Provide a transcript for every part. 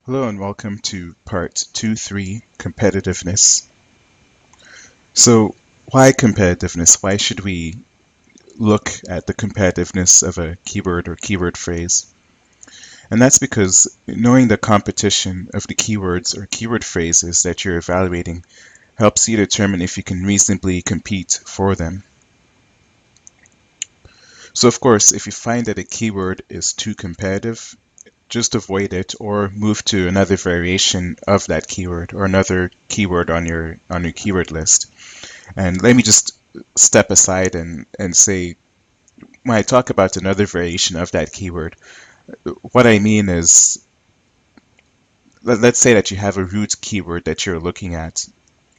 Hello and welcome to part 2.3, Competitiveness. So why competitiveness? Why should we look at the competitiveness of a keyword or keyword phrase? And that's because knowing the competition of the keywords or keyword phrases that you're evaluating helps you determine if you can reasonably compete for them. So of course, if you find that a keyword is too competitive, just avoid it or move to another variation of that keyword or another keyword on your keyword list. And let me just step aside and say when I talk about another variation of that keyword, what I mean is let's say that you have a root keyword that you're looking at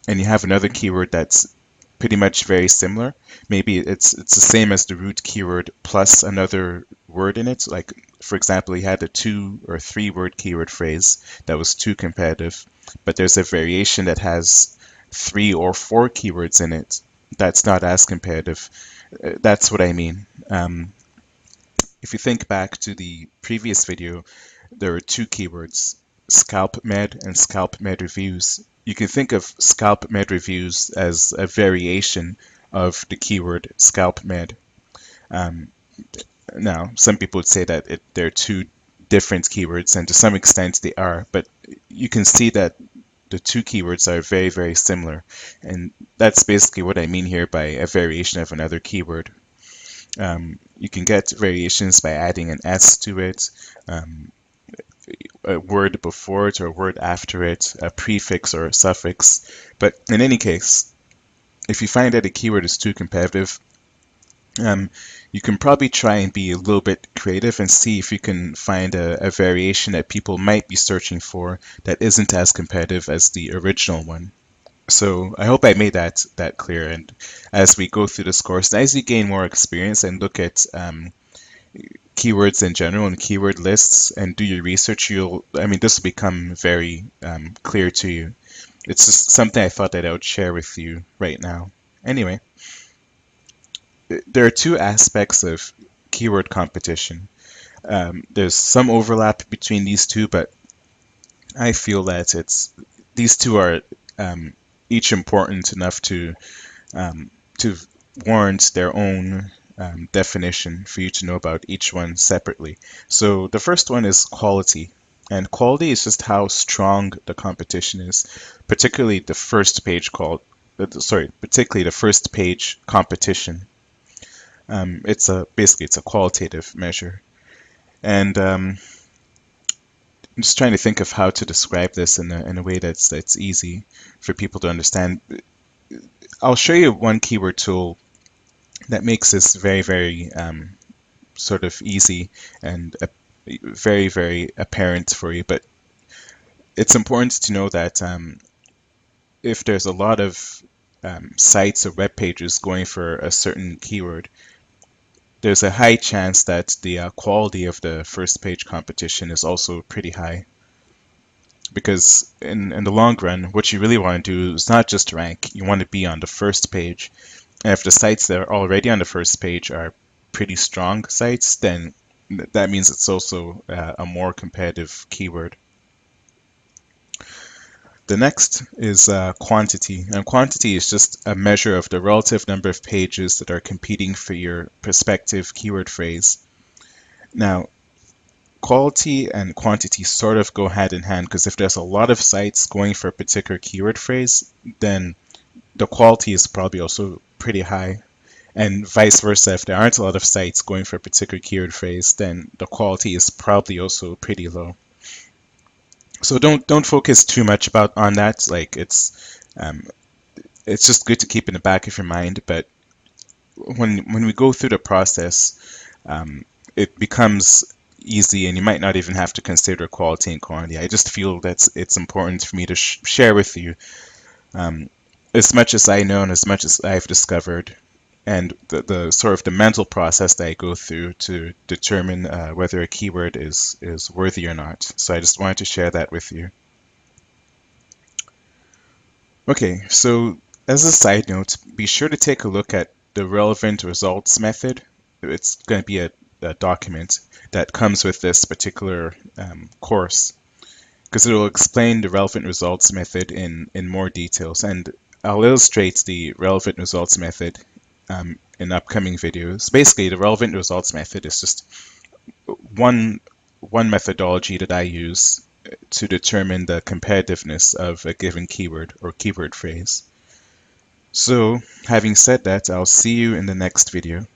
and you have another keyword that's pretty much very similar. Maybe it's the same as the root keyword plus another word in it. Like for example, you had a 2 or 3 word keyword phrase that was too competitive, but there's a variation that has 3 or 4 keywords in it that's not as competitive. That's what I mean. If you think back to the previous video, there were 2 keywords, scalp med and scalp med reviews. You can think of scalp med reviews as a variation of the keyword scalp med. Um, Now, some people would say that they're 2 different keywords, and to some extent they are, but you can see that the 2 keywords are very, very similar. And that's basically what I mean here by a variation of another keyword. You can get variations by adding an S to it, a word before it or a word after it, a prefix or a suffix. But in any case, if you find that a keyword is too competitive, um, you can probably try and be a little bit creative and see if you can find a variation that people might be searching for that isn't as competitive as the original one. So I hope I made that clear. And as we go through this course, as you gain more experience and look at keywords in general and keyword lists and do your research, this will become very clear to you. It's just something I thought that I would share with you right now. Anyway, there are 2 aspects of keyword competition. There's some overlap between these 2, but I feel that these 2 are each important enough to warrant their own definition for you to know about each one separately. So the first one is quality. And quality is just how strong the competition is, particularly the first page particularly the first page competition. Basically it's a qualitative measure. And I'm just trying to think of how to describe this in a way that's easy for people to understand. I'll show you one keyword tool that makes this very, very sort of easy and very, very apparent for you. But it's important to know that if there's a lot of sites or web pages going for a certain keyword, there's a high chance that the quality of the first page competition is also pretty high. Because in the long run, what you really want to do is not just rank, you want to be on the first page. And if the sites that are already on the first page are pretty strong sites, then that means it's also a more competitive keyword. The next is quantity. And quantity is just a measure of the relative number of pages that are competing for your prospective keyword phrase. Now, quality and quantity sort of go hand in hand because if there's a lot of sites going for a particular keyword phrase, then the quality is probably also pretty high. And vice versa, if there aren't a lot of sites going for a particular keyword phrase, then the quality is probably also pretty low. So don't focus too much on that. Like it's just good to keep in the back of your mind. But when we go through the process, it becomes easy, and you might not even have to consider quality and quantity. I just feel that it's important for me to share with you as much as I know and as much as I've discovered, and the sort of the mental process that I go through to determine whether a keyword is worthy or not. So I just wanted to share that with you. Okay, so as a side note, be sure to take a look at the relevant results method. It's going to be a document that comes with this particular course. because it will explain the relevant results method in more details. And I'll illustrate the relevant results method in upcoming videos. Basically, the relevant results method is just one methodology that I use to determine the competitiveness of a given keyword or keyword phrase. So, having said that, I'll see you in the next video.